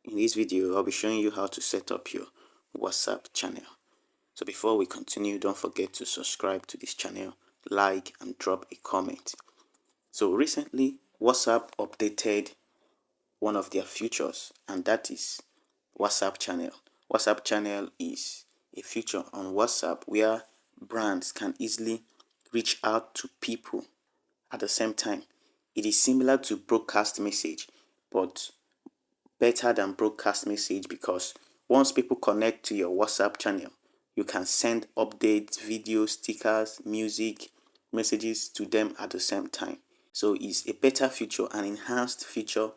In this video, I'll be showing you how to set up your WhatsApp channel. So before we continue, don't forget to subscribe to this channel, like and drop a comment. So recently, WhatsApp updated one of their features, and that is WhatsApp channel. WhatsApp channel is a feature on WhatsApp where brands can easily reach out to people at the same time. It is similar to broadcast message, but better than broadcast message, because once people connect to your WhatsApp channel, you can send updates, videos, stickers, music, messages to them at the same time. So it's a better feature, an enhanced feature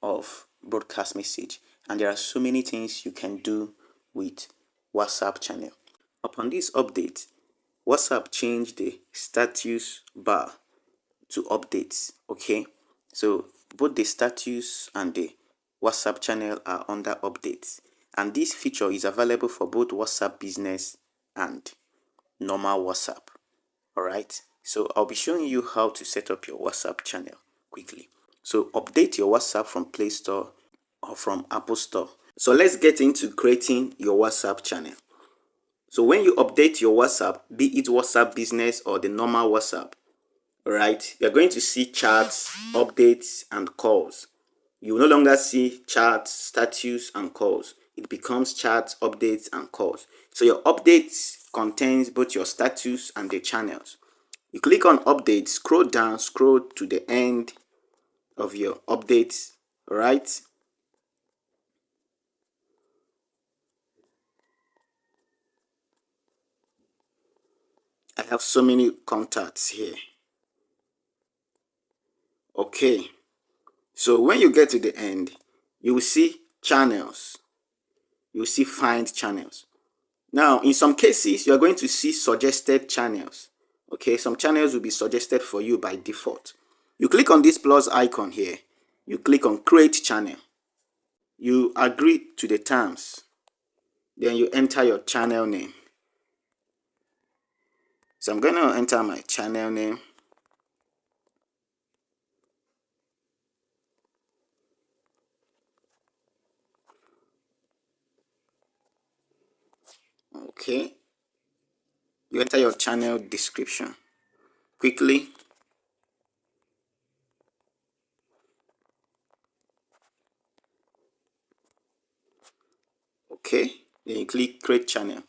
of broadcast message, and there are so many things you can do with WhatsApp channel. Upon this update, WhatsApp changed the status bar to updates. Okay, so both the status and the WhatsApp channel are under updates, and this feature is available for both WhatsApp business and normal WhatsApp. All right, so I'll be showing you how to set up your WhatsApp channel quickly. So update your WhatsApp from Play Store or from Apple Store. So let's get into creating your WhatsApp channel. So when you update your WhatsApp, be it WhatsApp business or the normal WhatsApp, right, you're going to see chats, updates and calls. You will no longer see chats, status and calls. It becomes chats, updates and calls. So your updates contains both your status and the channels. You click on updates, scroll down, scroll to the end of your updates, right? I have so many contacts here. Okay, so when you get to the end, you will see channels. You will see find channels. Now, in some cases, you are going to see suggested channels. Okay, some channels will be suggested for you by default. You click on this plus icon here. You click on create channel. You agree to the terms. Then you enter your channel name. So I'm going to enter my channel name. Okay. You enter your channel description quickly. Okay. Then you click create channel.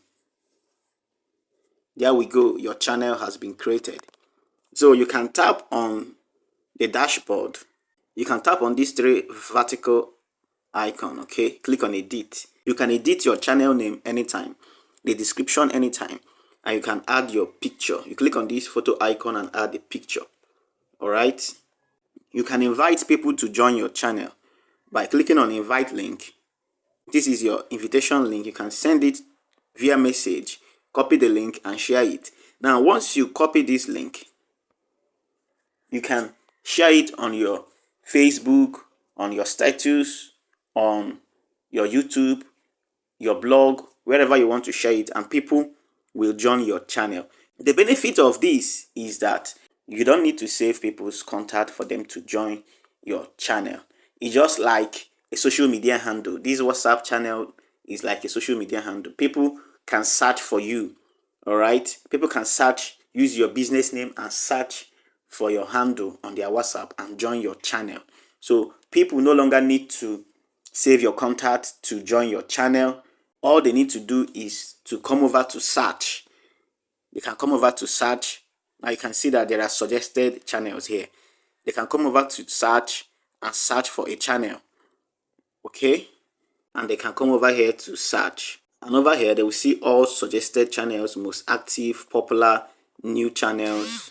There we go. Your channel has been created. So you can tap on the dashboard. You can tap on these three vertical icon. Okay, click on edit. You can edit your channel name anytime, the description anytime, and you can add your picture. You click on this photo icon and add a picture. All right, you can invite people to join your channel by clicking on invite link. This is your invitation link. You can send it via message, copy the link and share it. Now once you copy this link, you can share it on your Facebook, on your status, on your YouTube, your blog, wherever you want to share it, and people will join your channel. The benefit of this is that you don't need to save people's contact for them to join your channel. It's just like a social media handle. This WhatsApp channel is like a social media handle. People can search for you. All right, people can search, use your business name and search for your handle on their WhatsApp and join your channel. So people no longer need to save your contact to join your channel. All they need to do is to come over to search. They can come over to search. Now you can see that there are suggested channels here. They can come over to search and search for a channel. Okay, and they can come over here to search, and over here they will see all suggested channels, most active, popular, new channels,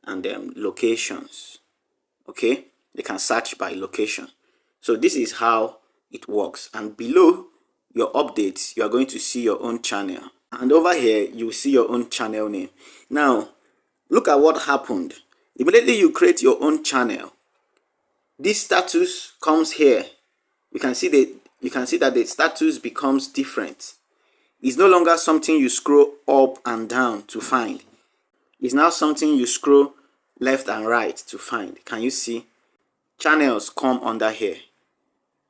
and locations. Okay, they can search by location. So this is how it works. And below your updates, you are going to see your own channel, and over here you will see your own channel name. Now look at what happened. Immediately you create your own channel, this status comes here. You can see that the status becomes different. It's no longer something you scroll up and down to find. It's now something you scroll left and right to find. Can you see? Channels come under here.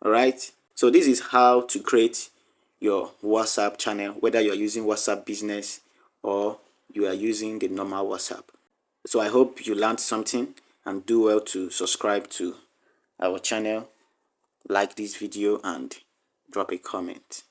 All right. So this is how to create your WhatsApp channel, whether you're using WhatsApp Business or you are using the normal WhatsApp. So I hope you learned something, and do well to subscribe to our channel, like this video, and drop a comment.